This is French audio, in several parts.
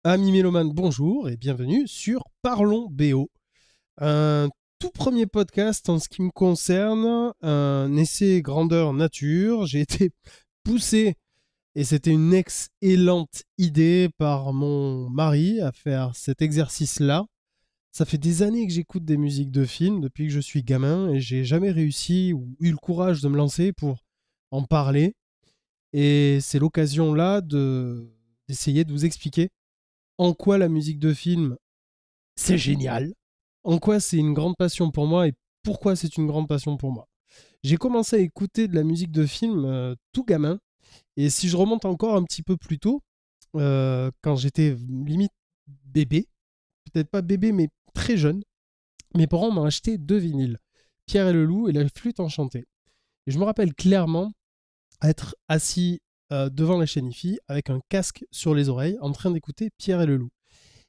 Amis mélomanes, bonjour et bienvenue sur Parlons BO, un tout premier podcast en ce qui me concerne, un essai grandeur nature. J'ai été poussé, et c'était une excellente idée par mon mari à faire cet exercice-là. Ça fait des années que j'écoute des musiques de films depuis que je suis gamin et j'ai jamais réussi ou eu le courage de me lancer pour en parler. Et c'est l'occasion là d'essayer de vous expliquer en quoi la musique de film c'est génial, en quoi c'est une grande passion pour moi et pourquoi c'est une grande passion pour moi. J'ai commencé à écouter de la musique de film tout gamin, et si je remonte encore un petit peu plus tôt, quand j'étais limite bébé, peut-être pas bébé mais très jeune, mes parents m'ont acheté deux vinyles, Pierre et le Loup et La Flûte Enchantée. Et je me rappelle clairement être assis devant la chaîne IFI avec un casque sur les oreilles en train d'écouter Pierre et le Loup.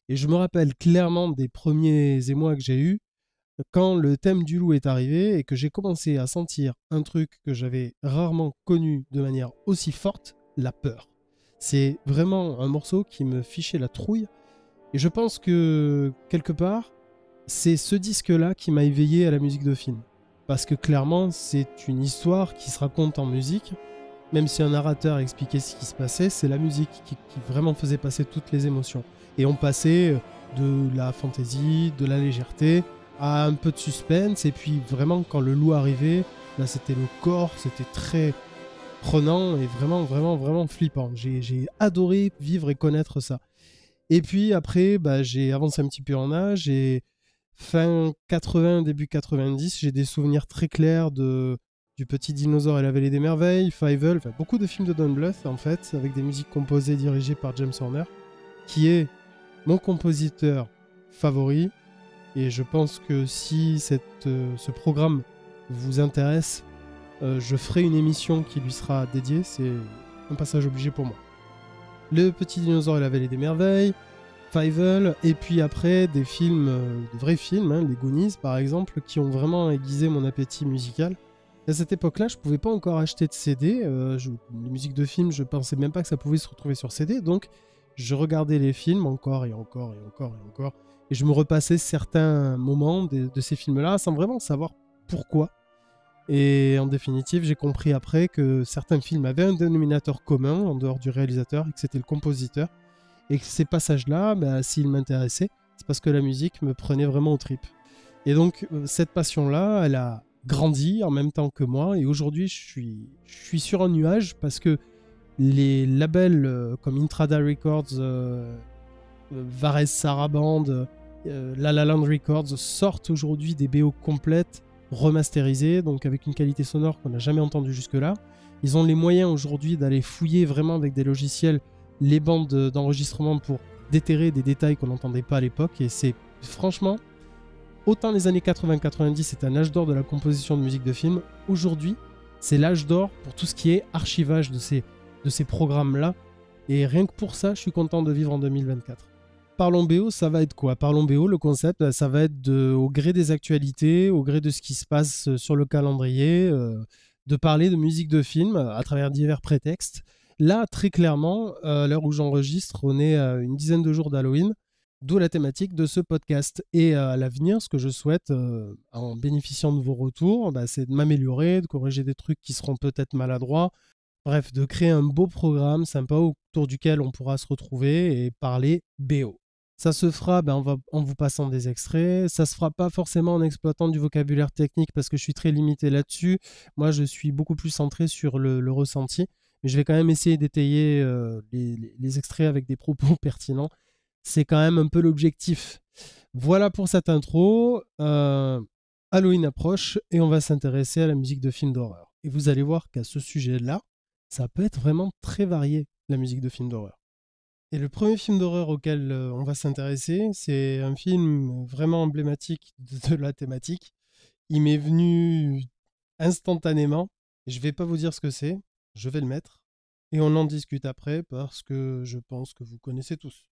Et je me rappelle clairement des premiers émois que j'ai eus quand le thème du loup est arrivé et que j'ai commencé à sentir un truc que j'avais rarement connu de manière aussi forte, la peur. C'est vraiment un morceau qui me fichait la trouille. Et je pense que, quelque part, c'est ce disque-là qui m'a éveillé à la musique de film. Parce que clairement, c'est une histoire qui se raconte en musique. Même si un narrateur expliquait ce qui se passait, c'est la musique qui vraiment faisait passer toutes les émotions. Et on passait de la fantaisie, de la légèreté, à un peu de suspense. Et puis vraiment, quand le loup arrivait, là c'était le corps, c'était très prenant et vraiment, vraiment, vraiment flippant. J'ai adoré vivre et connaître ça. Et puis après, bah, j'ai avancé un petit peu en âge et fin 80, début 90, j'ai des souvenirs très clairs du Petit Dinosaure et la Vallée des Merveilles, Fievel, enfin, beaucoup de films de Don Bluth en fait, avec des musiques composées et dirigées par James Horner, qui est mon compositeur favori. Et je pense que si ce programme vous intéresse, je ferai une émission qui lui sera dédiée. C'est un passage obligé pour moi. Le Petit Dinosaure et la Vallée des Merveilles, Fievel, et puis après des films, de vrais films, hein, les Goonies par exemple, qui ont vraiment aiguisé mon appétit musical. À cette époque-là, je pouvais pas encore acheter de CD. Les musiques de films, je pensais même pas que ça pouvait se retrouver sur CD, donc je regardais les films encore et encore et encore et encore, et je me repassais certains moments de ces films-là sans vraiment savoir pourquoi. Et en définitive, j'ai compris après que certains films avaient un dénominateur commun en dehors du réalisateur et que c'était le compositeur. Et que ces passages-là, bah, s'ils m'intéressaient, c'est parce que la musique me prenait vraiment aux tripes. Et donc, cette passion-là, elle a grandi en même temps que moi. Et aujourd'hui, je suis sur un nuage parce que les labels comme Intrada Records, Vares Saraband, La La Land Records sortent aujourd'hui des BO complètes, remasterisées, donc avec une qualité sonore qu'on n'a jamais entendue jusque-là. Ils ont les moyens aujourd'hui d'aller fouiller vraiment avec des logiciels les bandes d'enregistrement pour déterrer des détails qu'on n'entendait pas à l'époque. Et c'est franchement, autant les années 80-90, c'est un âge d'or de la composition de musique de film. Aujourd'hui, c'est l'âge d'or pour tout ce qui est archivage de ces programmes-là. Et rien que pour ça, je suis content de vivre en 2024. Parlons BO, ça va être quoi? Parlons BO, le concept, ça va être au gré des actualités, au gré de ce qui se passe sur le calendrier, de parler de musique de film à travers divers prétextes. Là, très clairement, à l'heure où j'enregistre, on est à une dizaine de jours d'Halloween, d'où la thématique de ce podcast. Et à l'avenir, ce que je souhaite, en bénéficiant de vos retours, bah, c'est de m'améliorer, de corriger des trucs qui seront peut-être maladroits. Bref, de créer un beau programme sympa autour duquel on pourra se retrouver et parler BO. Ça se fera en vous passant des extraits. Ça se fera pas forcément en exploitant du vocabulaire technique parce que je suis très limité là-dessus. Moi, je suis beaucoup plus centré sur le ressenti. Mais je vais quand même essayer d'étayer les extraits avec des propos pertinents. C'est quand même un peu l'objectif. Voilà pour cette intro. Halloween approche et on va s'intéresser à la musique de films d'horreur. Et vous allez voir qu'à ce sujet-là, ça peut être vraiment très varié, la musique de films d'horreur. Et le premier film d'horreur auquel on va s'intéresser, c'est un film vraiment emblématique de la thématique. Il m'est venu instantanément. Je vais pas vous dire ce que c'est, je vais le mettre. Et on en discute après parce que je pense que vous connaissez tous.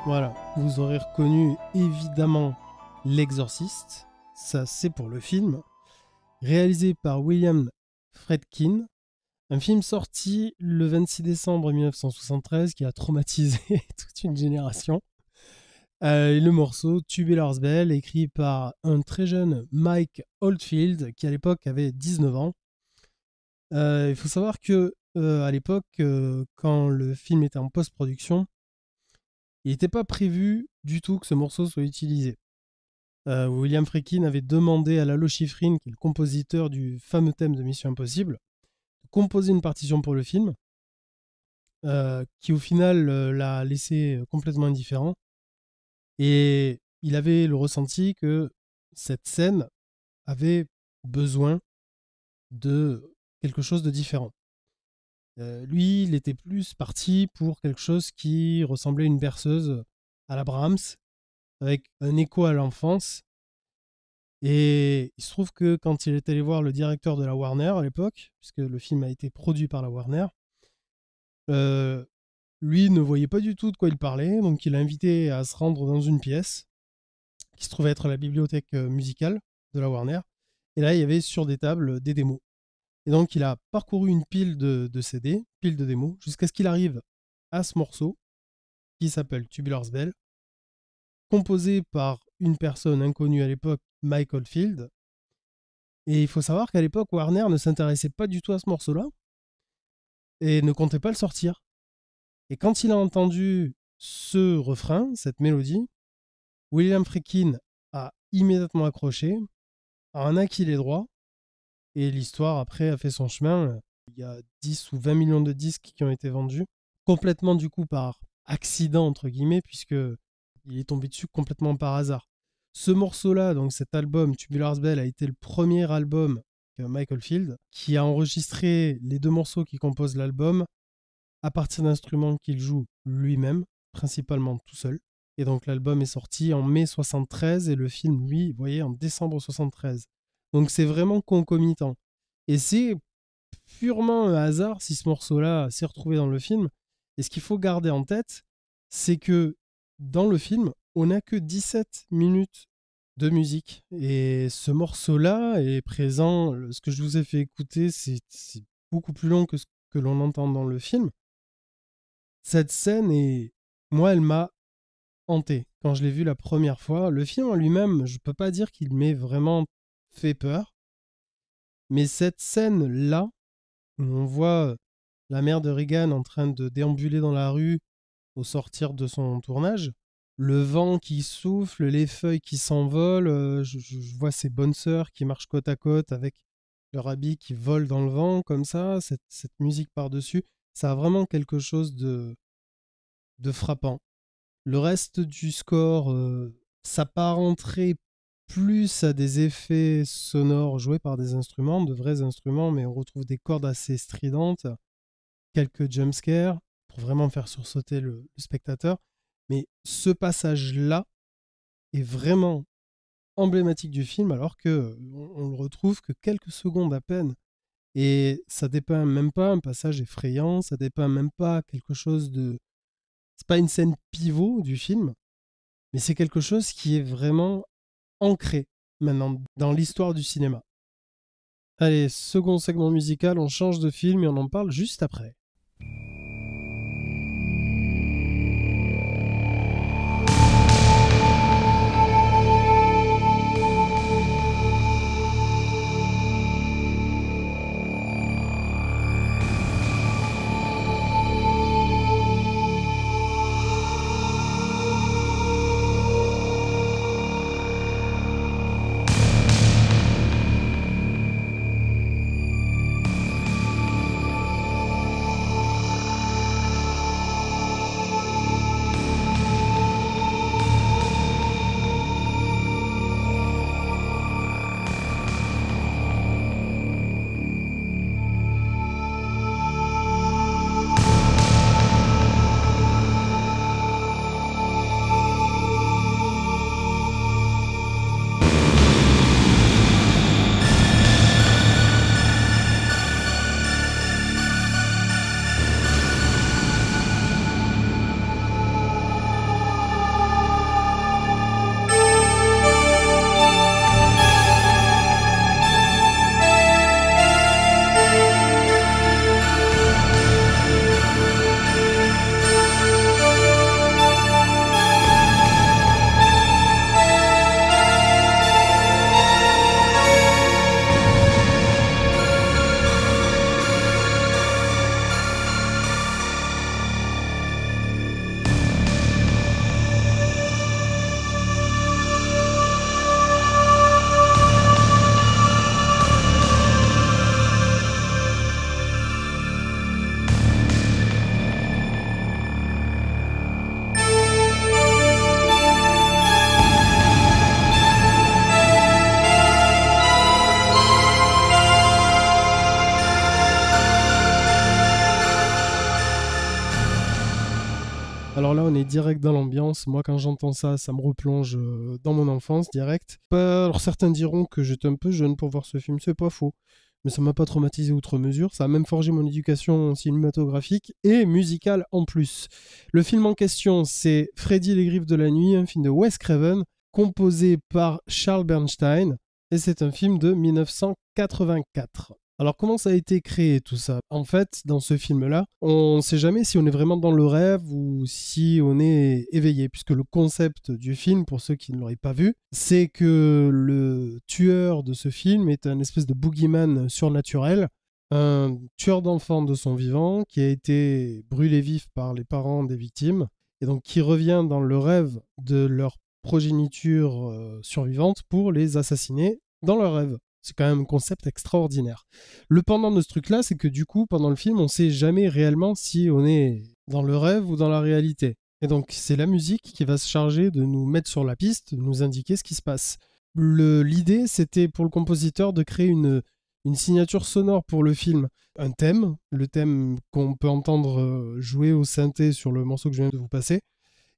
Voilà, vous aurez reconnu évidemment L'Exorciste, ça c'est pour le film, réalisé par William Friedkin, un film sorti le 26 décembre 1973 qui a traumatisé toute une génération. Et le morceau Tubular Bells, écrit par un très jeune Mike Oldfield qui à l'époque avait 19 ans. Il faut savoir que à l'époque, quand le film était en post-production, il n'était pas prévu du tout que ce morceau soit utilisé. William Friedkin avait demandé à Lalo Schifrin, qui est le compositeur du fameux thème de Mission Impossible, de composer une partition pour le film, qui au final l'a laissé complètement indifférent. Et il avait le ressenti que cette scène avait besoin de quelque chose de différent. Lui, il était plus parti pour quelque chose qui ressemblait à une berceuse à la Brahms, avec un écho à l'enfance. Et il se trouve que quand il est allé voir le directeur de la Warner à l'époque, puisque le film a été produit par la Warner, lui ne voyait pas du tout de quoi il parlait, donc il l'a invité à se rendre dans une pièce qui se trouvait être la bibliothèque musicale de la Warner. Et là, il y avait sur des tables des démos. Et donc, il a parcouru une pile de CD, pile de démos, jusqu'à ce qu'il arrive à ce morceau qui s'appelle Tubular Bells, composé par une personne inconnue à l'époque, Mike Oldfield. Et il faut savoir qu'à l'époque, Warner ne s'intéressait pas du tout à ce morceau-là et ne comptait pas le sortir. Et quand il a entendu ce refrain, cette mélodie, William Friedkin a immédiatement accroché, en a acquis les droits, et l'histoire après a fait son chemin. Il y a 10 ou 20 millions de disques qui ont été vendus, complètement du coup par accident entre guillemets, puisque il est tombé dessus complètement par hasard. Ce morceau-là, donc cet album Tubular Bells, a été le premier album que Michael Field, qui a enregistré les 2 morceaux qui composent l'album à partir d'instruments qu'il joue lui-même, principalement tout seul. Et donc l'album est sorti en mai 73 et le film, lui, vous voyez, en décembre 73. Donc c'est vraiment concomitant. Et c'est purement un hasard si ce morceau-là s'est retrouvé dans le film. Et ce qu'il faut garder en tête, c'est que dans le film, on n'a que 17 minutes de musique. Et ce morceau-là est présent, ce que je vous ai fait écouter, c'est beaucoup plus long que ce que l'on entend dans le film. Cette scène, moi, elle m'a hanté quand je l'ai vu la première fois. Le film en lui-même, je peux pas dire qu'il m'ait vraiment fait peur. Mais cette scène-là, où on voit la mère de Regan en train de déambuler dans la rue au sortir de son tournage, le vent qui souffle, les feuilles qui s'envolent, je vois ses bonnes sœurs qui marchent côte à côte avec leur habit qui vole dans le vent comme ça, cette musique par-dessus, ça a vraiment quelque chose de frappant. Le reste du score s'apparenterait plus à des effets sonores joués par des instruments, de vrais instruments, mais on retrouve des cordes assez stridentes, quelques jumpscares pour vraiment faire sursauter le spectateur. Mais ce passage-là est vraiment emblématique du film, alors que on le retrouve que quelques secondes à peine. Et ça dépeint même pas un passage effrayant, ça dépeint même pas quelque chose de... C'est pas une scène pivot du film, mais c'est quelque chose qui est vraiment ancré maintenant dans l'histoire du cinéma. Allez, second segment musical, on change de film et on en parle juste après. Alors là, on est direct dans l'ambiance. Moi, quand j'entends ça, ça me replonge dans mon enfance, direct. Alors certains diront que j'étais un peu jeune pour voir ce film, c'est pas faux. Mais ça m'a pas traumatisé outre mesure. Ça a même forgé mon éducation cinématographique et musicale en plus. Le film en question, c'est Freddy et les Griffes de la Nuit, un film de Wes Craven, composé par Charles Bernstein. Et c'est un film de 1984. Alors comment ça a été créé tout ça? En fait, dans ce film-là, on ne sait jamais si on est vraiment dans le rêve ou si on est éveillé, puisque le concept du film, pour ceux qui ne l'auraient pas vu, c'est que le tueur de ce film est un espèce de boogeyman surnaturel, un tueur d'enfants de son vivant qui a été brûlé vif par les parents des victimes, et donc qui revient dans le rêve de leur progéniture survivante pour les assassiner dans leur rêve. C'est quand même un concept extraordinaire. Le pendant de ce truc-là, c'est que du coup, pendant le film, on ne sait jamais réellement si on est dans le rêve ou dans la réalité. Et donc, c'est la musique qui va se charger de nous mettre sur la piste, de nous indiquer ce qui se passe. L'idée, c'était pour le compositeur de créer une signature sonore pour le film. Un thème, le thème qu'on peut entendre jouer au synthé sur le morceau que je viens de vous passer.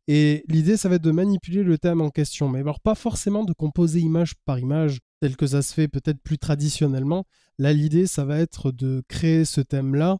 Et l'idée, ça va être de manipuler le thème en question. Mais alors, pas forcément de composer image par image, tel que ça se fait peut-être plus traditionnellement. Là, l'idée, ça va être de créer ce thème-là,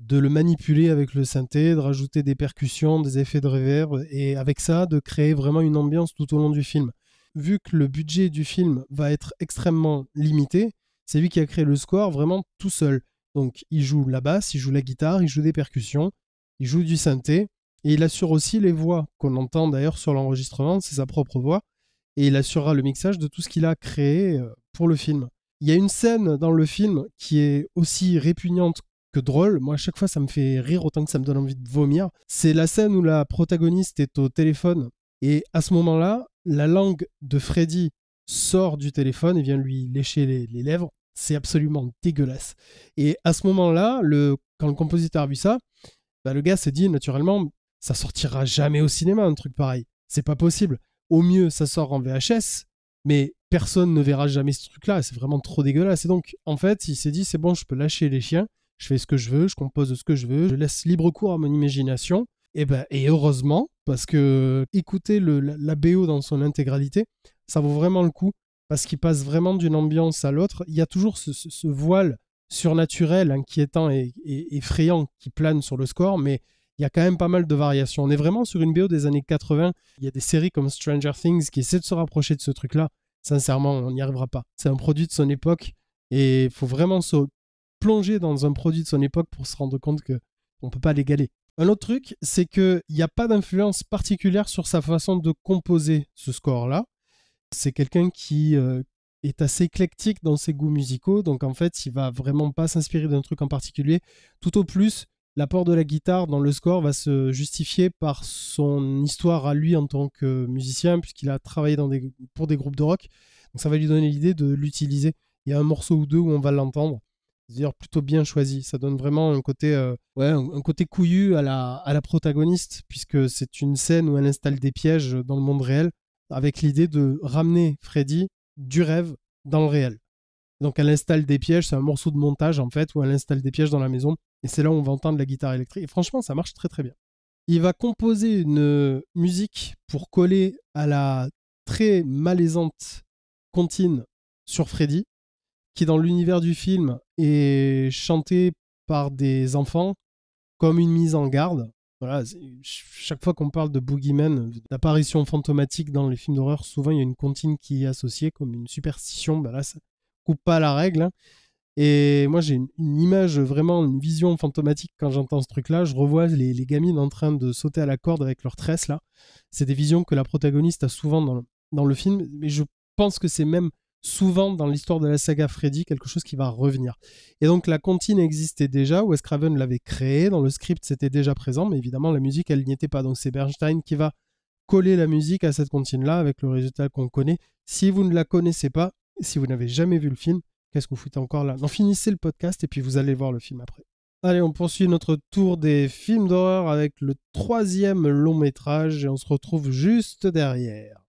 de le manipuler avec le synthé, de rajouter des percussions, des effets de reverb, et avec ça, de créer vraiment une ambiance tout au long du film. Vu que le budget du film va être extrêmement limité, c'est lui qui a créé le score vraiment tout seul. Donc, il joue la basse, il joue la guitare, il joue des percussions, il joue du synthé, et il assure aussi les voix qu'on entend d'ailleurs sur l'enregistrement, c'est sa propre voix. Et il assurera le mixage de tout ce qu'il a créé pour le film. Il y a une scène dans le film qui est aussi répugnante que drôle. Moi, à chaque fois, ça me fait rire autant que ça me donne envie de vomir. C'est la scène où la protagoniste est au téléphone. Et à ce moment-là, la langue de Freddy sort du téléphone et vient lui lécher les lèvres. C'est absolument dégueulasse. Et à ce moment-là, quand le compositeur a vu ça, le gars s'est dit naturellement, ça sortira jamais au cinéma un truc pareil. C'est pas possible. Au mieux, ça sort en VHS, mais personne ne verra jamais ce truc-là. C'est vraiment trop dégueulasse. Et donc, en fait, il s'est dit, c'est bon, je peux lâcher les chiens. Je fais ce que je veux, je compose ce que je veux, je laisse libre cours à mon imagination. Et heureusement, parce que écouter la BO dans son intégralité, ça vaut vraiment le coup, parce qu'il passe vraiment d'une ambiance à l'autre. Il y a toujours ce voile surnaturel, inquiétant et effrayant qui plane sur le score, mais il y a quand même pas mal de variations. On est vraiment sur une BO des années 80. Il y a des séries comme Stranger Things qui essaient de se rapprocher de ce truc-là. Sincèrement, on n'y arrivera pas. C'est un produit de son époque et il faut vraiment se plonger dans un produit de son époque pour se rendre compte qu'on ne peut pas l'égaler. Un autre truc, c'est qu'il n'y a pas d'influence particulière sur sa façon de composer ce score-là. C'est quelqu'un qui est assez éclectique dans ses goûts musicaux, donc en fait, il va vraiment pas s'inspirer d'un truc en particulier. Tout au plus, l'apport de la guitare dans le score va se justifier par son histoire à lui en tant que musicien, puisqu'il a travaillé pour des groupes de rock. Donc ça va lui donner l'idée de l'utiliser. Il y a un morceau ou deux où on va l'entendre. C'est d'ailleurs plutôt bien choisi. Ça donne vraiment un côté, un côté couillu à la protagoniste, puisque c'est une scène où elle installe des pièges dans le monde réel, avec l'idée de ramener Freddy du rêve dans le réel. Donc elle installe des pièges, c'est un morceau de montage en fait, où elle installe des pièges dans la maison, et c'est là où on va entendre la guitare électrique. Et franchement, ça marche très très bien. Il va composer une musique pour coller à la très malaisante comptine sur Freddy, qui dans l'univers du film est chantée par des enfants comme une mise en garde. Voilà, chaque fois qu'on parle de boogeyman, d'apparition fantomatique dans les films d'horreur, souvent il y a une comptine qui est associée comme une superstition. Là, ça coupe pas la règle. Hein. Et moi, j'ai une image, vraiment une vision fantomatique quand j'entends ce truc-là. Je revois les gamines en train de sauter à la corde avec leurs tresses, là. C'est des visions que la protagoniste a souvent dans le film, mais je pense que c'est même souvent dans l'histoire de la saga Freddy quelque chose qui va revenir. Et donc, la comptine existait déjà, Wes Craven l'avait créée, dans le script, c'était déjà présent, mais évidemment, la musique, elle n'y était pas. Donc, c'est Bernstein qui va coller la musique à cette comptine-là avec le résultat qu'on connaît. Si vous ne la connaissez pas, si vous n'avez jamais vu le film, qu'est-ce que vous foutez encore là? Non, finissez le podcast et puis vous allez voir le film après. Allez, on poursuit notre tour des films d'horreur avec le 3e long métrage et on se retrouve juste derrière.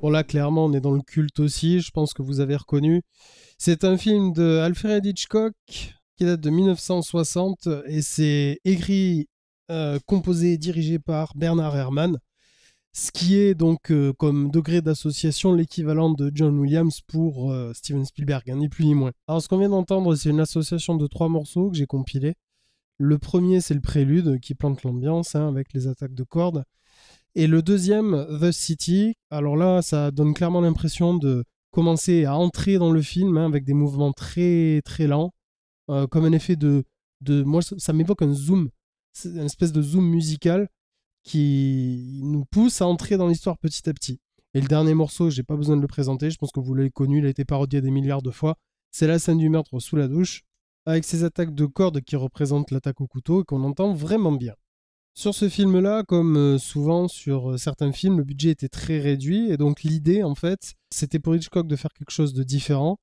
Bon là, clairement, on est dans le culte aussi, je pense que vous avez reconnu. C'est un film de Alfred Hitchcock qui date de 1960 et c'est écrit, composé et dirigé par Bernard Herrmann, ce qui est donc comme degré d'association l'équivalent de John Williams pour Steven Spielberg, ni plus ni moins. Alors ce qu'on vient d'entendre, c'est une association de 3 morceaux que j'ai compilés. Le premier, c'est le prélude qui plante l'ambiance avec les attaques de cordes. Et le deuxième, The City, alors là, ça donne clairement l'impression de commencer à entrer dans le film avec des mouvements très très lents, comme un effet moi, ça m'évoque un zoom, c'est une espèce de zoom musical qui nous pousse à entrer dans l'histoire petit à petit. Et le dernier morceau, j'ai pas besoin de le présenter, je pense que vous l'avez connu, il a été parodié des milliards de fois. C'est la scène du meurtre sous la douche, avec ses attaques de cordes qui représentent l'attaque au couteau et qu'on entend vraiment bien. Sur ce film-là, comme souvent sur certains films, le budget était très réduit et donc l'idée, en fait, c'était pour Hitchcock de faire quelque chose de différent.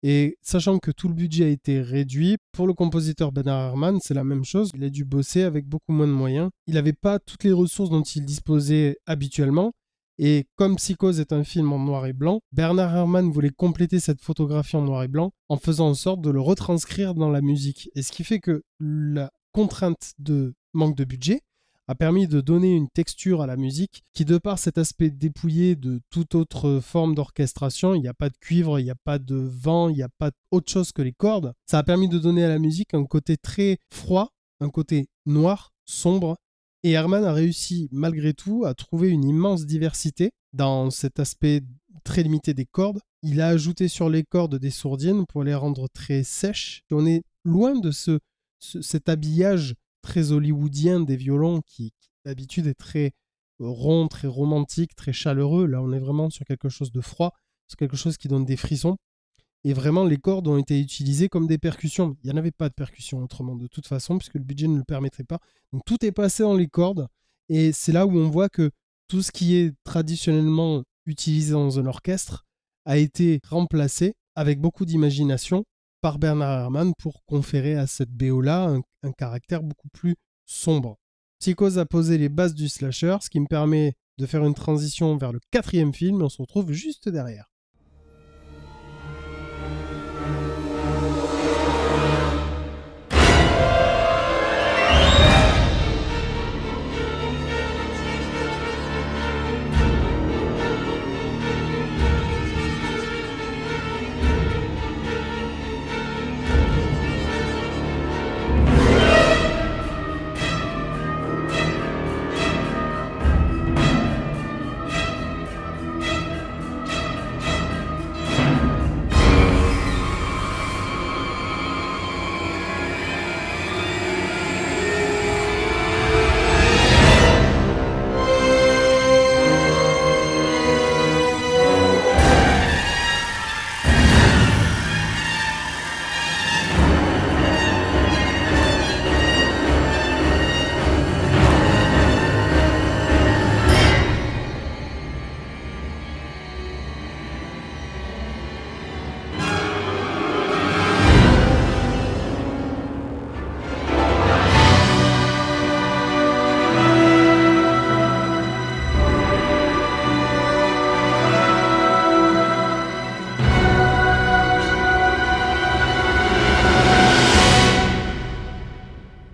Et sachant que tout le budget a été réduit, pour le compositeur Bernard Herrmann, c'est la même chose. Il a dû bosser avec beaucoup moins de moyens. Il n'avait pas toutes les ressources dont il disposait habituellement. Et comme Psychose est un film en noir et blanc, Bernard Herrmann voulait compléter cette photographie en noir et blanc en faisant en sorte de le retranscrire dans la musique. Et ce qui fait que la contrainte de manque de budget a permis de donner une texture à la musique qui, de par cet aspect dépouillé de toute autre forme d'orchestration, il n'y a pas de cuivre, il n'y a pas de vent, il n'y a pas autre chose que les cordes, ça a permis de donner à la musique un côté très froid, un côté noir, sombre, et Herrmann a réussi malgré tout à trouver une immense diversité dans cet aspect très limité des cordes. Il a ajouté sur les cordes des sourdines pour les rendre très sèches. Et on est loin de cet habillage très hollywoodien des violons qui d'habitude est très rond, très romantique, très chaleureux. Là, on est vraiment sur quelque chose de froid, sur quelque chose qui donne des frissons. Et vraiment, les cordes ont été utilisées comme des percussions. Il n'y en avait pas de percussions autrement, de toute façon, puisque le budget ne le permettrait pas. Donc tout est passé dans les cordes. Et c'est là où on voit que tout ce qui est traditionnellement utilisé dans un orchestre a été remplacé avec beaucoup d'imagination par Bernard Herrmann pour conférer à cette BO-là un caractère beaucoup plus sombre. Psychose a posé les bases du slasher, ce qui me permet de faire une transition vers le 4e film, et on se retrouve juste derrière.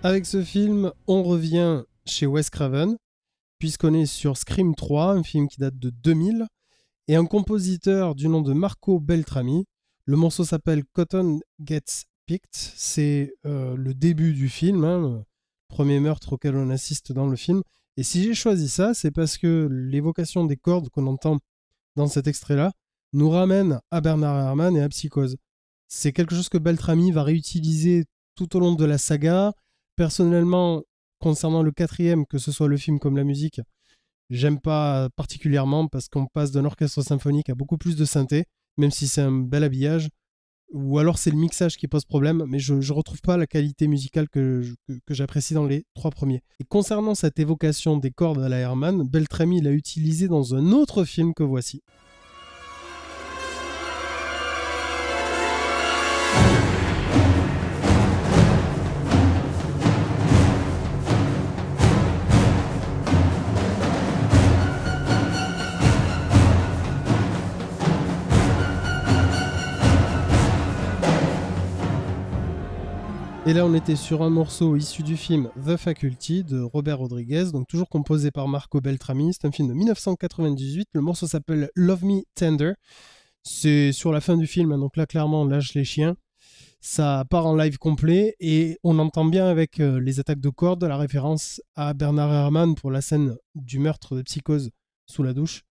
Avec ce film, on revient chez Wes Craven, puisqu'on est sur Scream 3, un film qui date de 2000, et un compositeur du nom de Marco Beltrami. Le morceau s'appelle Cotton Gets Picked, c'est le début du film, le premier meurtre auquel on assiste dans le film. Et si j'ai choisi ça, c'est parce que l'évocation des cordes qu'on entend dans cet extrait-là nous ramène à Bernard Herrmann et à Psychose. C'est quelque chose que Beltrami va réutiliser tout au long de la saga. Personnellement, concernant le 4e, que ce soit le film comme la musique, j'aime pas particulièrement parce qu'on passe d'un orchestre symphonique à beaucoup plus de synthé, même si c'est un bel habillage, ou alors c'est le mixage qui pose problème, mais je retrouve pas la qualité musicale que j'apprécie dans les 3 premiers. Et concernant cette évocation des cordes à la Herrmann, Beltrami l'a utilisé dans un autre film que voici. Et là, on était sur un morceau issu du film The Faculty de Robert Rodriguez, donc toujours composé par Marco Beltrami. C'est un film de 1998. Le morceau s'appelle Love Me Tender. C'est sur la fin du film, hein, donc là, clairement, on lâche les chiens. Ça part en live complet et on entend bien avec les attaques de cordes la référence à Bernard Herrmann pour la scène du meurtre de Psychose sous la douche.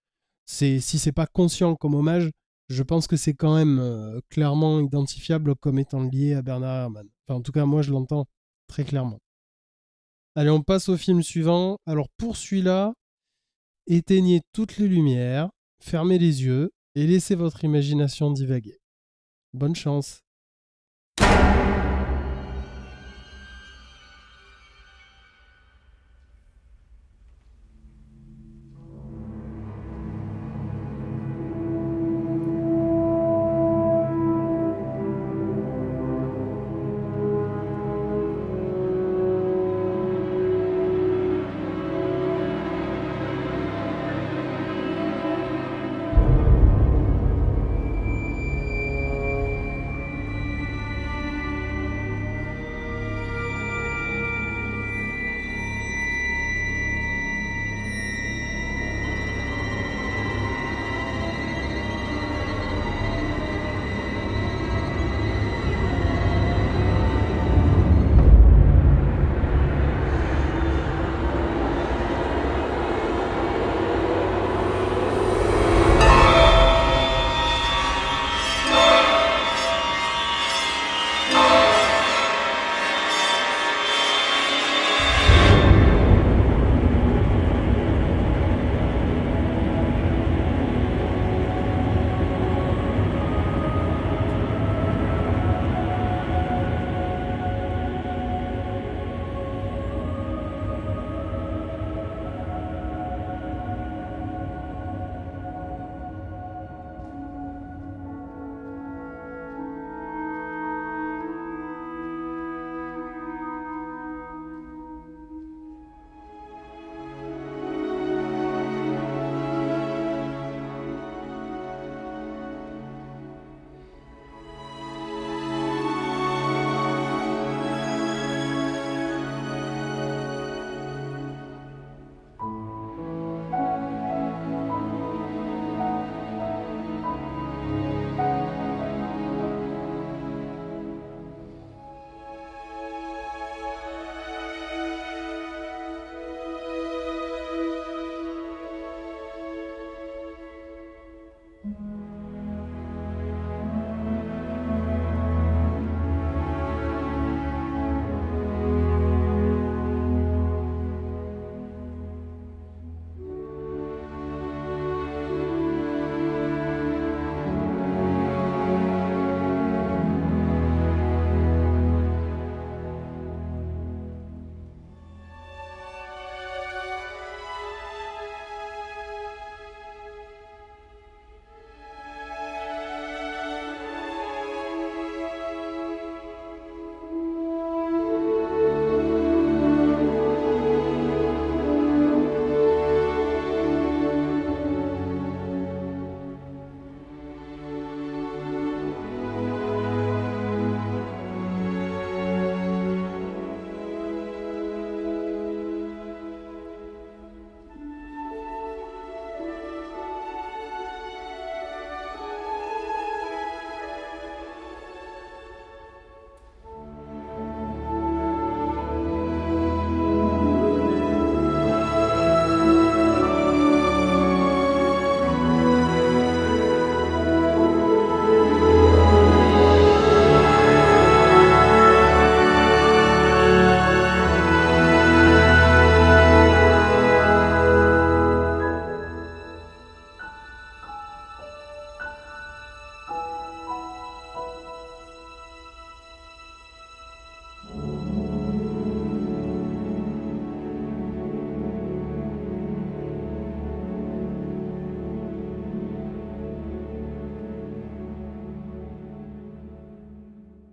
Si c'est pas conscient comme hommage, je pense que c'est quand même clairement identifiable comme étant lié à Bernard Herrmann. Enfin, en tout cas, moi, je l'entends très clairement. Allez, on passe au film suivant. Alors, pour celui-là, éteignez toutes les lumières, fermez les yeux et laissez votre imagination divaguer. Bonne chance.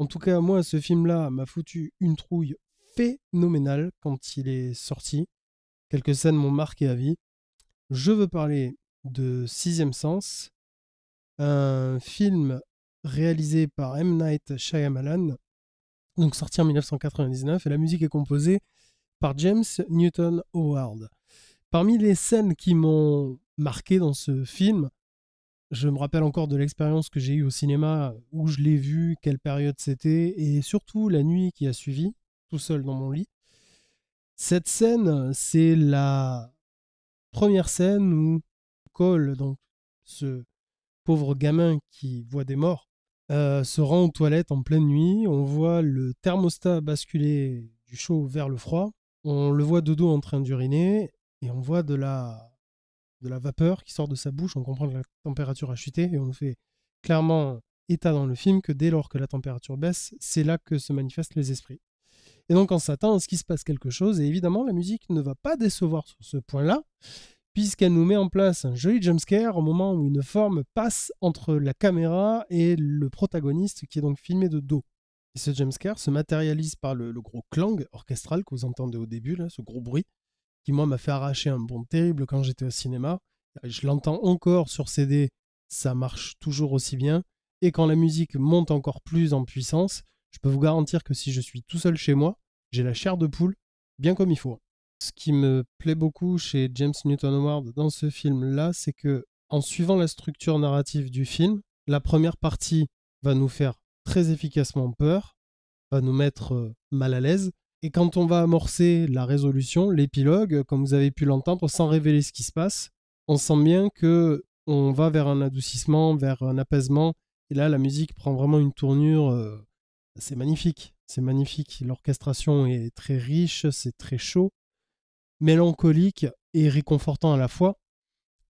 En tout cas, moi, ce film-là m'a foutu une trouille phénoménale quand il est sorti. Quelques scènes m'ont marqué à vie. Je veux parler de Sixième Sens, un film réalisé par M. Night Shyamalan, donc sorti en 1999, et la musique est composée par James Newton Howard. Parmi les scènes qui m'ont marqué dans ce film, je me rappelle encore de l'expérience que j'ai eue au cinéma, où je l'ai vu, quelle période c'était, et surtout la nuit qui a suivi, tout seul dans mon lit. Cette scène, c'est la première scène où Cole, donc ce pauvre gamin qui voit des morts, se rend aux toilettes en pleine nuit. On voit le thermostat basculer du chaud vers le froid. On le voit de dos en train d'uriner et on voit de la vapeur qui sort de sa bouche. On comprend que la température a chuté et on nous fait clairement état dans le film que dès lors que la température baisse, c'est là que se manifestent les esprits. Et donc on s'attend à ce qu'il se passe quelque chose, et évidemment la musique ne va pas décevoir sur ce point-là, puisqu'elle nous met en place un joli jumpscare au moment où une forme passe entre la caméra et le protagoniste qui est donc filmé de dos. Et ce jumpscare se matérialise par le gros clang orchestral que vous entendez au début, là, ce gros bruit, qui moi m'a fait arracher un bond terrible quand j'étais au cinéma. Je l'entends encore sur CD, ça marche toujours aussi bien, et quand la musique monte encore plus en puissance, je peux vous garantir que si je suis tout seul chez moi, j'ai la chair de poule bien comme il faut. Ce qui me plaît beaucoup chez James Newton Howard dans ce film-là, c'est que en suivant la structure narrative du film, la première partie va nous faire très efficacement peur, va nous mettre mal à l'aise, et quand on va amorcer la résolution, l'épilogue, comme vous avez pu l'entendre, sans révéler ce qui se passe, on sent bien que on va vers un adoucissement, vers un apaisement, et là la musique prend vraiment une tournure. C'est magnifique, c'est magnifique. L'orchestration est très riche, c'est très chaud, mélancolique et réconfortant à la fois.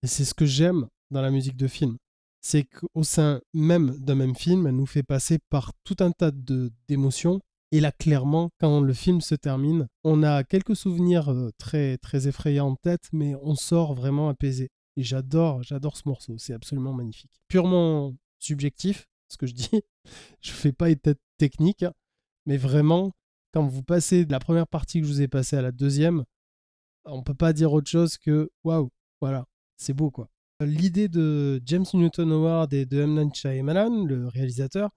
Et c'est ce que j'aime dans la musique de film. C'est qu'au sein même d'un même film, elle nous fait passer par tout un tas d'émotions. Et là, clairement, quand le film se termine, on a quelques souvenirs très, très effrayants en tête, mais on sort vraiment apaisé. Et j'adore ce morceau, c'est absolument magnifique. Purement subjectif, ce que je dis, je fais pas une tête technique, mais vraiment, quand vous passez de la première partie que je vous ai passée à la deuxième, on peut pas dire autre chose que waouh, voilà, c'est beau quoi. L'idée de James Newton Howard et de M. Night Shyamalan, le réalisateur,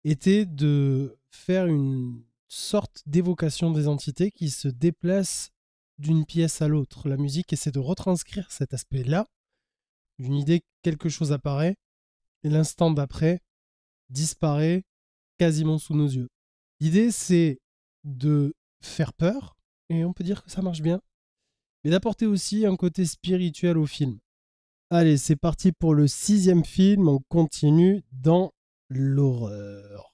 était de faire une sorte d'évocation des entités qui se déplacent d'une pièce à l'autre. La musique essaie de retranscrire cet aspect-là. Une idée, quelque chose apparaît, et l'instant d'après disparaît quasiment sous nos yeux. L'idée, c'est de faire peur, et on peut dire que ça marche bien, mais d'apporter aussi un côté spirituel au film. Allez, c'est parti pour le 6e film, on continue dans l'horreur.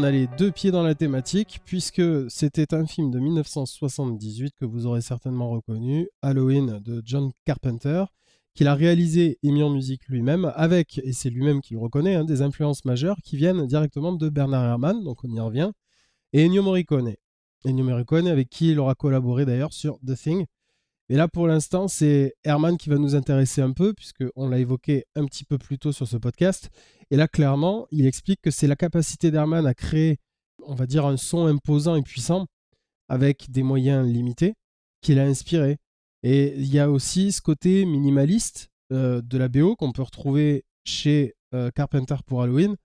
a les deux pieds dans la thématique, puisque c'était un film de 1978 que vous aurez certainement reconnu, Halloween de John Carpenter, qu'il a réalisé et mis en musique lui-même, avec, et c'est lui-même qui le reconnaît, des influences majeures qui viennent directement de Bernard Herrmann, donc on y revient, et Ennio Morricone. Ennio Morricone, avec qui il aura collaboré d'ailleurs sur The Thing. Et là, pour l'instant, c'est Herrmann qui va nous intéresser un peu, puisqu'on l'a évoqué un petit peu plus tôt sur ce podcast. Et là, clairement, il explique que c'est la capacité d'Herrmann à créer, on va dire, un son imposant et puissant, avec des moyens limités, qui l'a inspiré. Et il y a aussi ce côté minimaliste de la BO qu'on peut retrouver chez Carpenter pour Halloween.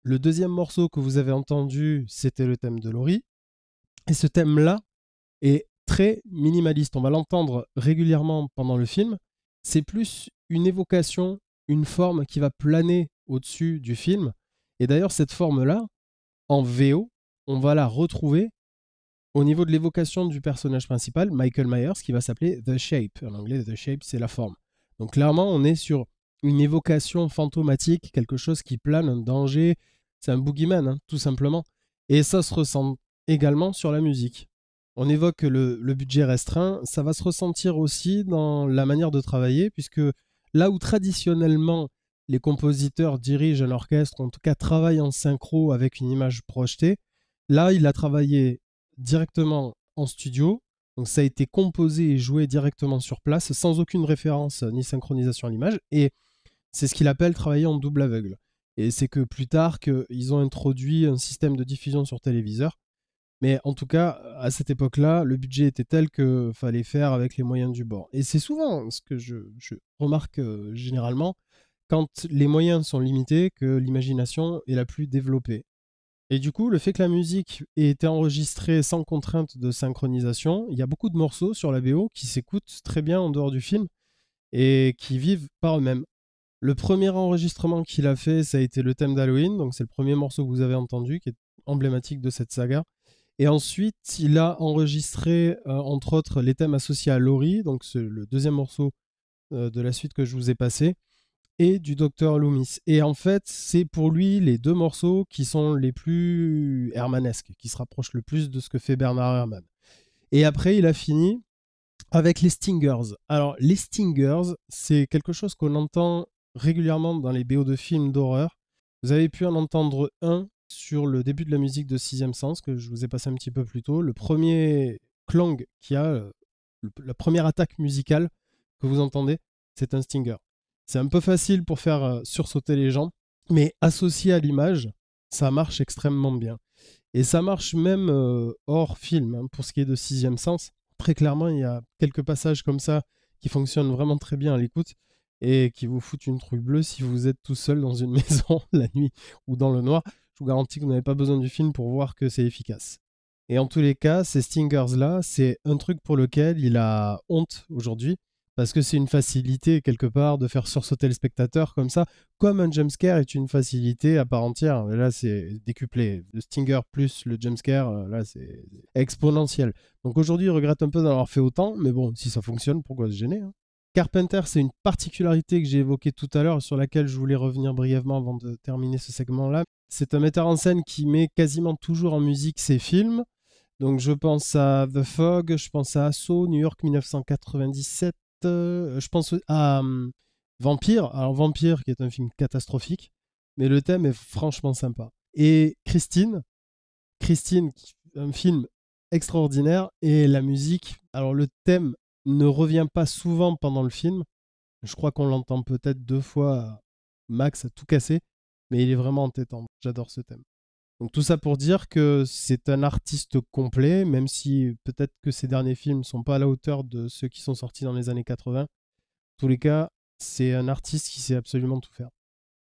Le deuxième morceau que vous avez entendu, c'était le thème de Laurie. Et ce thème-là est très minimaliste. On va l'entendre régulièrement pendant le film. C'est plus une évocation, une forme qui va planer au-dessus du film. Et d'ailleurs, cette forme-là, en VO, on va la retrouver au niveau de l'évocation du personnage principal, Michael Myers, qui va s'appeler The Shape. En anglais, The Shape, c'est la forme. Donc clairement, on est sur une évocation fantomatique, quelque chose qui plane, un danger. C'est un boogeyman, tout simplement. Et ça se ressent également sur la musique. On évoque le budget restreint, ça va se ressentir aussi dans la manière de travailler, puisque là où traditionnellement les compositeurs dirigent un orchestre, en tout cas travaillent en synchro avec une image projetée, là il a travaillé directement en studio, donc ça a été composé et joué directement sur place, sans aucune référence ni synchronisation à l'image, et c'est ce qu'il appelle travailler en double aveugle. Et c'est que plus tard qu'ils ont introduit un système de diffusion sur téléviseur. Mais en tout cas, à cette époque-là, le budget était tel qu'il fallait faire avec les moyens du bord. Et c'est souvent ce que je remarque généralement, quand les moyens sont limités, que l'imagination est la plus développée. Et du coup, le fait que la musique ait été enregistrée sans contrainte de synchronisation, il y a beaucoup de morceaux sur la BO qui s'écoutent très bien en dehors du film et qui vivent par eux-mêmes. Le premier enregistrement qu'il a fait, ça a été le thème d'Halloween, donc c'est le premier morceau que vous avez entendu, qui est emblématique de cette saga. Et ensuite, il a enregistré, entre autres, les thèmes associés à Laurie, donc c'est le deuxième morceau de la suite que je vous ai passé, et du Dr Loomis. Et en fait, c'est pour lui les deux morceaux qui sont les plus hermanesques, qui se rapprochent le plus de ce que fait Bernard Herrmann. Et après, il a fini avec les Stingers. Alors, les Stingers, c'est quelque chose qu'on entend régulièrement dans les BO de films d'horreur. Vous avez pu en entendre un sur le début de la musique de Sixième Sens, que je vous ai passé un petit peu plus tôt. Le premier clang qui a, la première attaque musicale que vous entendez, c'est un Stinger. C'est un peu facile pour faire sursauter les gens, mais associé à l'image, ça marche extrêmement bien. Et ça marche même hors film, pour ce qui est de Sixième Sens. Très clairement, il y a quelques passages comme ça qui fonctionnent vraiment très bien à l'écoute et qui vous foutent une trouille bleue si vous êtes tout seul dans une maison la nuit ou dans le noir. Je vous garantis que vous n'avez pas besoin du film pour voir que c'est efficace. Et en tous les cas, ces Stingers-là, c'est un truc pour lequel il a honte aujourd'hui, parce que c'est une facilité quelque part de faire sursauter le spectateur comme ça, comme un jumpscare est une facilité à part entière. Là, c'est décuplé. Le Stinger plus le jumpscare, là, c'est exponentiel. Donc aujourd'hui, il regrette un peu d'en avoir fait autant, mais bon, si ça fonctionne, pourquoi se gêner, Carpenter, c'est une particularité que j'ai évoquée tout à l'heure, sur laquelle je voulais revenir brièvement avant de terminer ce segment-là. C'est un metteur en scène qui met quasiment toujours en musique ses films. Donc je pense à The Fog, je pense à Assaut, New York 1997, je pense à Vampire. Alors Vampire, qui est un film catastrophique, mais le thème est franchement sympa. Et Christine, un film extraordinaire, et la musique, alors le thème ne revient pas souvent pendant le film. Je crois qu'on l'entend peut-être 2 fois max à tout casser, mais il est vraiment entêtant. J'adore ce thème. Donc tout ça pour dire que c'est un artiste complet, même si peut-être que ses derniers films ne sont pas à la hauteur de ceux qui sont sortis dans les années 80. En tous les cas, c'est un artiste qui sait absolument tout faire.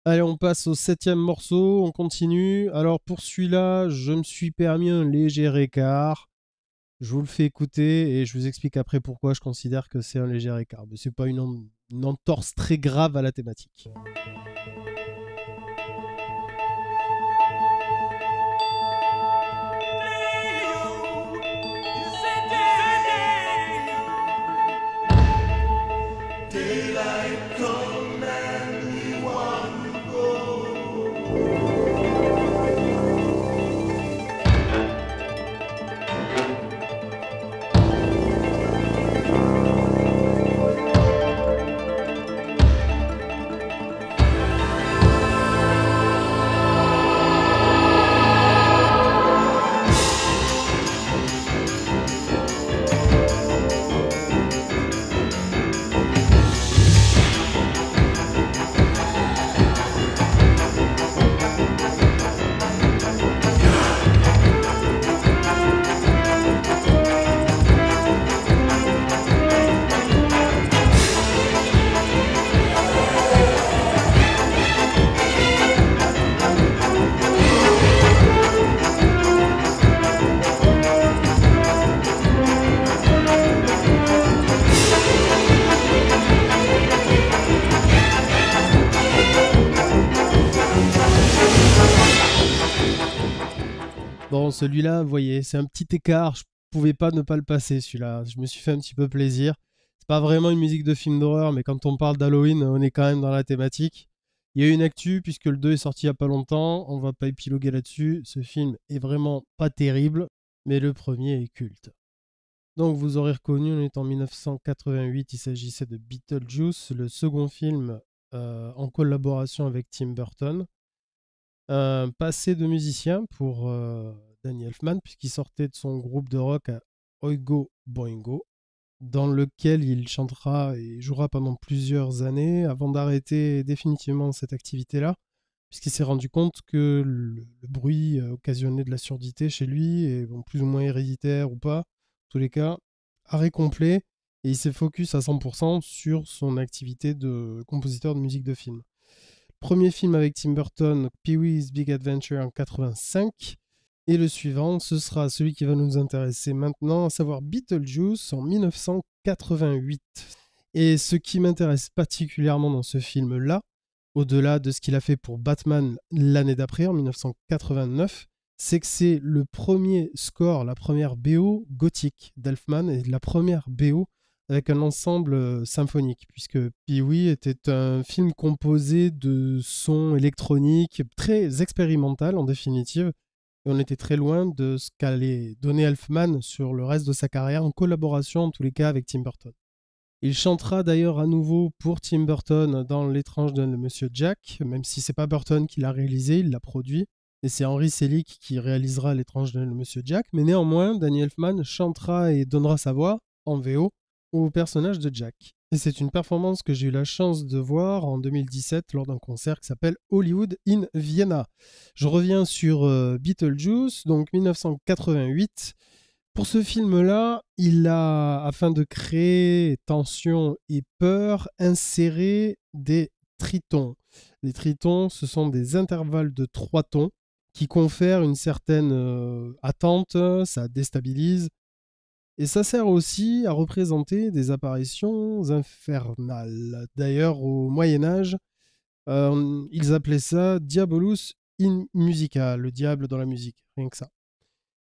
Allez, on passe au 7e morceau, on continue. Alors pour celui-là, je me suis permis un léger écart. Je vous le fais écouter et je vous explique après pourquoi je considère que c'est un léger écart. Mais c'est pas une entorse très grave à la thématique. Bon, celui-là, vous voyez, c'est un petit écart. Je pouvais pas ne pas le passer, celui-là. Je me suis fait un petit peu plaisir. C'est pas vraiment une musique de film d'horreur, mais quand on parle d'Halloween, on est quand même dans la thématique. Il y a eu une actu, puisque le 2 est sorti il y a pas longtemps. On va pas épiloguer là-dessus. Ce film est vraiment pas terrible, mais le premier est culte. Donc vous aurez reconnu, on est en 1988, il s'agissait de Beetlejuice, le second film en collaboration avec Tim Burton. Un passé de musicien pour Danny Elfman, puisqu'il sortait de son groupe de rock à Oingo Boingo, dans lequel il chantera et jouera pendant plusieurs années avant d'arrêter définitivement cette activité-là, puisqu'il s'est rendu compte que le bruit occasionnait de la surdité chez lui, et bon, plus ou moins héréditaire ou pas, en tous les cas, arrêt complet, et il s'est focus à 100% sur son activité de compositeur de musique de film. Premier film avec Tim Burton, Pee-wee's Big Adventure en 85. Et le suivant, ce sera celui qui va nous intéresser maintenant, à savoir Beetlejuice en 1988. Et ce qui m'intéresse particulièrement dans ce film-là, au-delà de ce qu'il a fait pour Batman l'année d'après, en 1989, c'est que c'est le premier score, la première BO gothique d'Elfman et la première BO avec un ensemble symphonique, puisque Pee-wee était un film composé de sons électroniques, très expérimental en définitive, et on était très loin de ce qu'allait donner Elfman sur le reste de sa carrière, en collaboration en tous les cas avec Tim Burton. Il chantera d'ailleurs à nouveau pour Tim Burton dans L'étrange de Monsieur Jack, même si c'est pas Burton qui l'a réalisé, il l'a produit, et c'est Henry Selick qui réalisera L'étrange de Monsieur Jack, mais néanmoins, Danny Elfman chantera et donnera sa voix en VO au personnage de Jack. Et c'est une performance que j'ai eu la chance de voir en 2017 lors d'un concert qui s'appelle Hollywood in Vienna. Je reviens sur Beetlejuice, donc 1988. Pour ce film-là, il a, afin de créer tension et peur, inséré des tritons. Les tritons, ce sont des intervalles de 3 tons qui confèrent une certaine attente, ça déstabilise. Et ça sert aussi à représenter des apparitions infernales. D'ailleurs, au Moyen-Âge, ils appelaient ça Diabolus in musica, le diable dans la musique, rien que ça.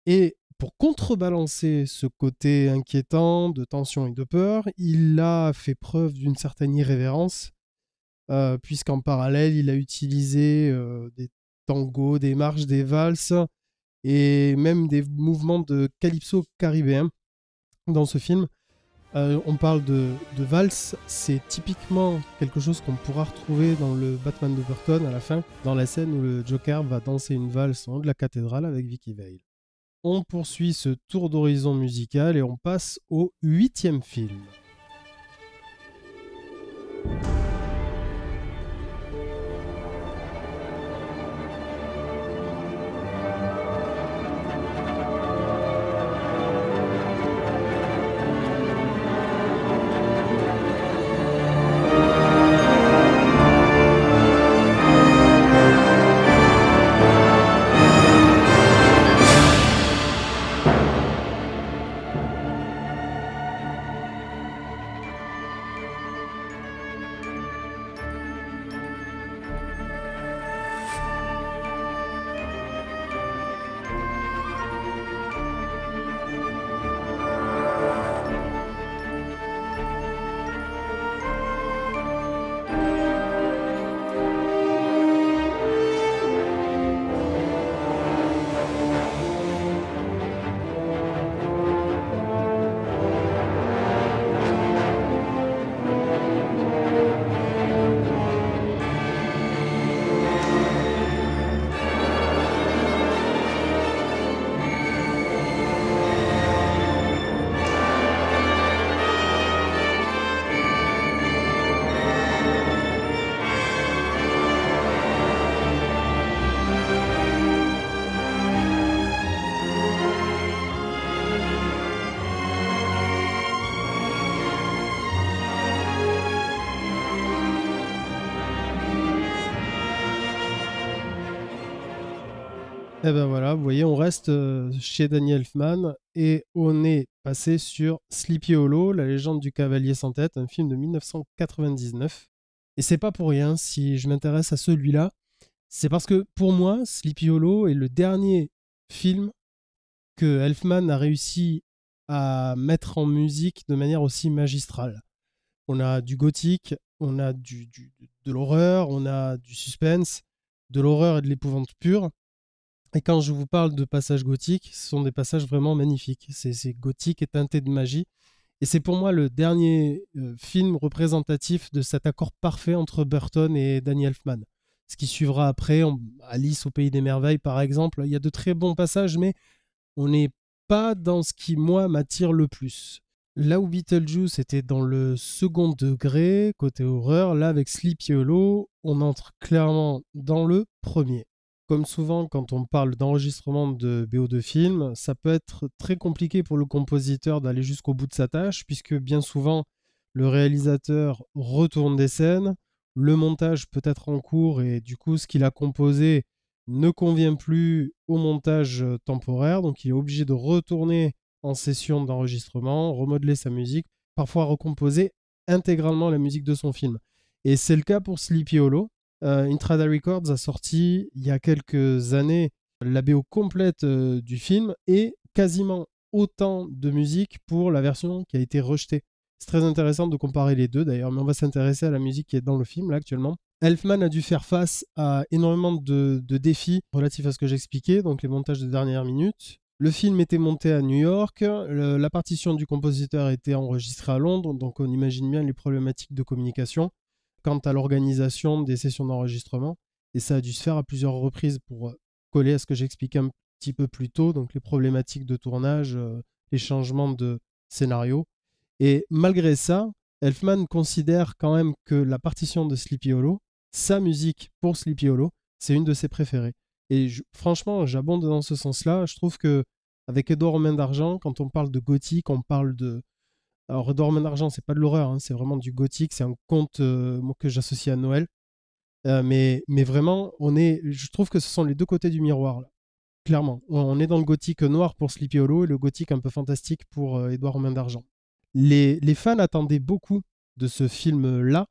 Et pour contrebalancer ce côté inquiétant de tension et de peur, il a fait preuve d'une certaine irrévérence, puisqu'en parallèle, il a utilisé des tangos, des marches, des valses et même des mouvements de calypso caribéen dans ce film. On parle de valse, c'est typiquement quelque chose qu'on pourra retrouver dans le Batman de Burton à la fin, dans la scène où le Joker va danser une valse en haut de la cathédrale avec Vicky Vale. On poursuit ce tour d'horizon musical et on passe au 8e film. Et ben voilà, vous voyez, on reste chez Danny Elfman et on est passé sur Sleepy Hollow, la légende du cavalier sans tête, un film de 1999. Et c'est pas pour rien si je m'intéresse à celui-là, c'est parce que pour moi, Sleepy Hollow est le dernier film que Elfman a réussi à mettre en musique de manière aussi magistrale. On a du gothique, on a de l'horreur, on a du suspense, de l'horreur et de l'épouvante pure. Et quand je vous parle de passages gothiques, ce sont des passages vraiment magnifiques. C'est gothique et teinté de magie. Et c'est pour moi le dernier film représentatif de cet accord parfait entre Burton et Danny Elfman. Ce qui suivra après, Alice au Pays des Merveilles par exemple, il y a de très bons passages, mais on n'est pas dans ce qui, moi, m'attire le plus. Là où Beetlejuice était dans le second degré, côté horreur, là avec Sleepy Hollow, on entre clairement dans le premier. Comme souvent quand on parle d'enregistrement de BO de film, ça peut être très compliqué pour le compositeur d'aller jusqu'au bout de sa tâche, puisque bien souvent le réalisateur retourne des scènes, le montage peut être en cours et du coup ce qu'il a composé ne convient plus au montage temporaire, donc il est obligé de retourner en session d'enregistrement, remodeler sa musique, parfois recomposer intégralement la musique de son film. Et c'est le cas pour Sleepy Hollow. Intrada Records a sorti il y a quelques années la BO complète du film et quasiment autant de musique pour la version qui a été rejetée. C'est très intéressant de comparer les deux d'ailleurs, mais on va s'intéresser à la musique qui est dans le film là actuellement. Elfman a dû faire face à énormément de défis relatifs à ce que j'expliquais, donc les montages de dernière minute. Le film était monté à New York, la partition du compositeur était enregistrée à Londres, donc on imagine bien les problématiques de communication quant à l'organisation des sessions d'enregistrement. Et ça a dû se faire à plusieurs reprises pour coller à ce que j'expliquais un petit peu plus tôt, donc les problématiques de tournage, les changements de scénario. Et malgré ça, Elfman considère quand même que la partition de Sleepy Hollow, sa musique pour Sleepy Hollow, c'est une de ses préférées. Et franchement, j'abonde dans ce sens-là. Je trouve que avec Édouard aux mains d'argent, quand on parle de gothique, on parle de... Alors, Édouard aux mains d'argent, c'est pas de l'horreur, hein, c'est vraiment du gothique. C'est un conte que j'associe à Noël. Mais vraiment, je trouve que ce sont les deux côtés du miroir, là. Clairement. On est dans le gothique noir pour Sleepy Hollow et le gothique un peu fantastique pour Édouard aux mains d'argent. Les fans attendaient beaucoup de ce film-là,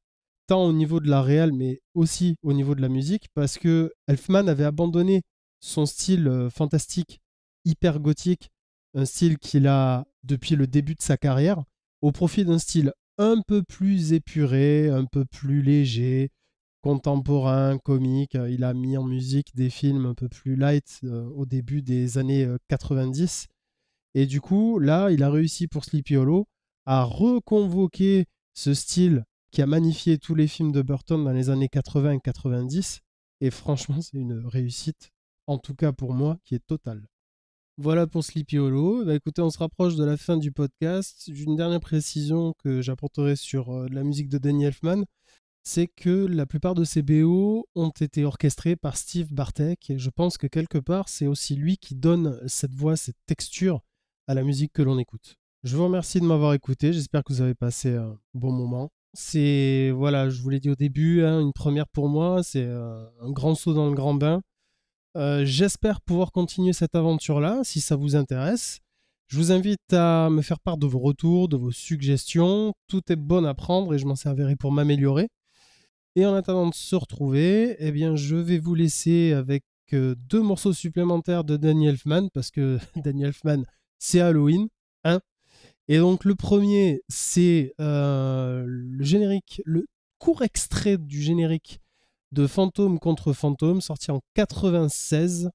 tant au niveau de la réal, mais aussi au niveau de la musique, parce que Elfman avait abandonné son style fantastique, hyper gothique, un style qu'il a depuis le début de sa carrière, au profit d'un style un peu plus épuré, un peu plus léger, contemporain, comique. Il a mis en musique des films un peu plus light au début des années 90. Et du coup, là, il a réussi pour Sleepy Hollow à reconvoquer ce style qui a magnifié tous les films de Burton dans les années 80 et 90. Et franchement, c'est une réussite, en tout cas pour moi, qui est totale. Voilà pour Sleepy Hollow. Bah, écoutez, on se rapproche de la fin du podcast. Une dernière précision que j'apporterai sur la musique de Danny Elfman, c'est que la plupart de ces BO ont été orchestrés par Steve Bartek. Et je pense que quelque part, c'est aussi lui qui donne cette voix, cette texture à la musique que l'on écoute. Je vous remercie de m'avoir écouté. J'espère que vous avez passé un bon moment. C'est, voilà, je vous l'ai dit au début, hein, une première pour moi. C'est un grand saut dans le grand bain. J'espère pouvoir continuer cette aventure-là, si ça vous intéresse. Je vous invite à me faire part de vos retours, de vos suggestions. Tout est bon à prendre et je m'en servirai pour m'améliorer. Et en attendant de se retrouver, eh bien, je vais vous laisser avec 2 morceaux supplémentaires de Danny Elfman, parce que Danny Elfman, c'est Halloween, hein. Et donc le premier, c'est le générique, le court extrait du générique de Fantôme contre Fantôme, sorti en 96.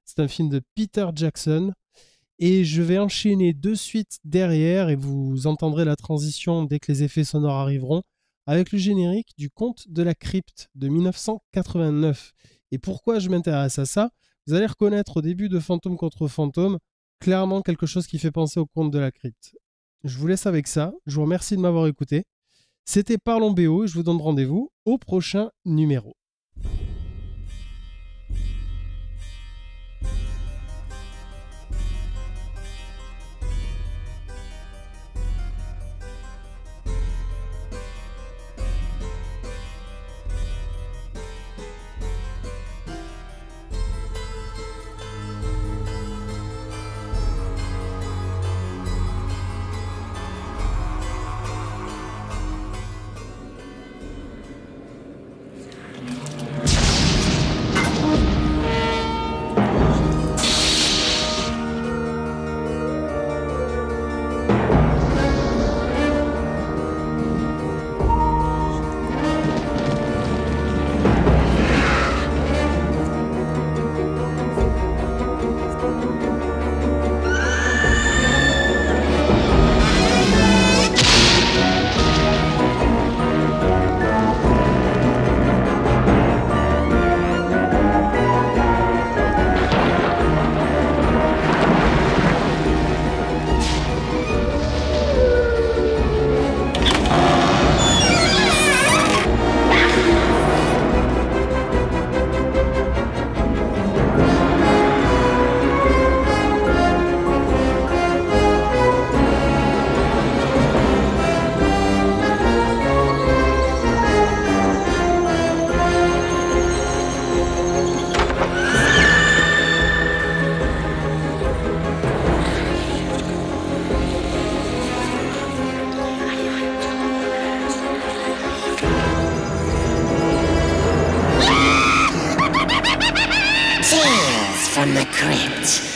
C'est un film de Peter Jackson. Et je vais enchaîner de suite derrière, et vous entendrez la transition dès que les effets sonores arriveront, avec le générique du Conte de la Crypte de 1989. Et pourquoi je m'intéresse à ça? Vous allez reconnaître au début de Fantôme contre Fantôme clairement quelque chose qui fait penser au Conte de la Crypte. Je vous laisse avec ça. Je vous remercie de m'avoir écouté. C'était Parlons BO et je vous donne rendez-vous au prochain numéro. from the crypt.